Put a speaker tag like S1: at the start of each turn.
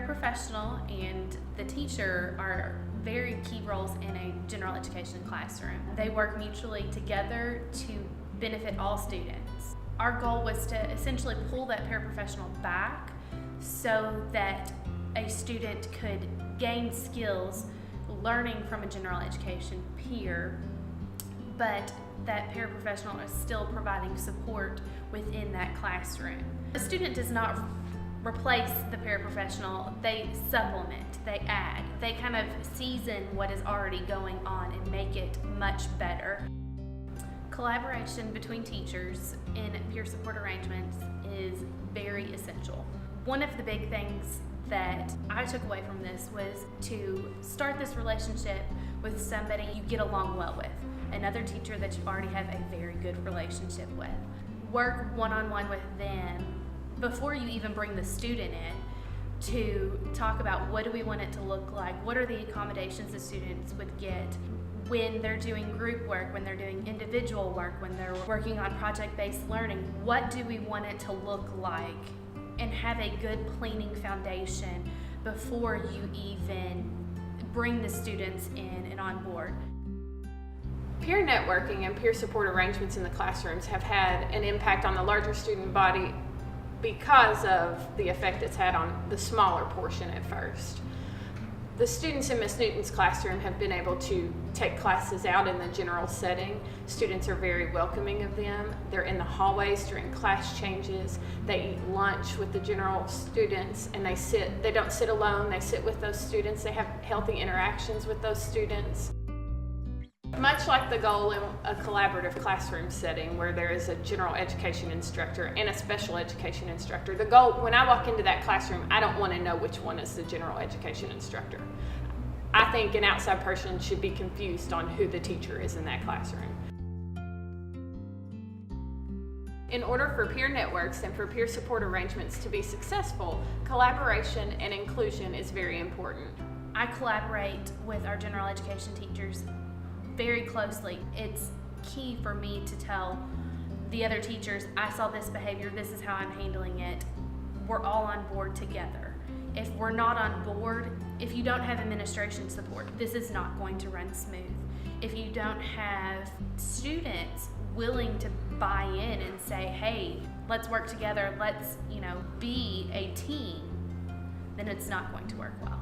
S1: paraprofessional and the teacher are very key roles in a general education classroom. They work mutually together to benefit all students. Our goal was to essentially pull that paraprofessional back so that a student could gain skills learning from a general education peer, but that paraprofessional is still providing support within that classroom. The student does not replace the paraprofessional, they supplement, they add, they kind of season what is already going on and make it much better. Collaboration between teachers in peer support arrangements is very essential. One of the big things that I took away from this was to start this relationship with somebody you get along well with, another teacher that you already have a very good relationship with. Work one-on-one with them before you even bring the student in to talk about what do we want it to look like, what are the accommodations the students would get when they're doing group work, when they're doing individual work, when they're working on project-based learning, what do we want it to look like, and have a good planning foundation before you even bring the students in and on board.
S2: Peer networking and peer support arrangements in the classrooms have had an impact on the larger student body because of the effect it's had on the smaller portion at first. The students in Ms. Newton's classroom have been able to take classes out in the general setting. Students are very welcoming of them. They're in the hallways during class changes. They eat lunch with the general students, and they don't sit alone, they sit with those students. They have healthy interactions with those students. Much like the goal in a collaborative classroom setting where there is a general education instructor and a special education instructor, the goal, when I walk into that classroom, I don't want to know which one is the general education instructor. I think an outside person should be confused on who the teacher is in that classroom. In order for peer networks and for peer support arrangements to be successful, collaboration and inclusion is very important.
S1: I collaborate with our general education teachers very closely. It's key for me to tell the other teachers, I saw this behavior, this is how I'm handling it. We're all on board together. If we're not on board, if you don't have administration support, this is not going to run smooth. If you don't have students willing to buy in and say, hey, let's work together, let's be a team, then it's not going to work well.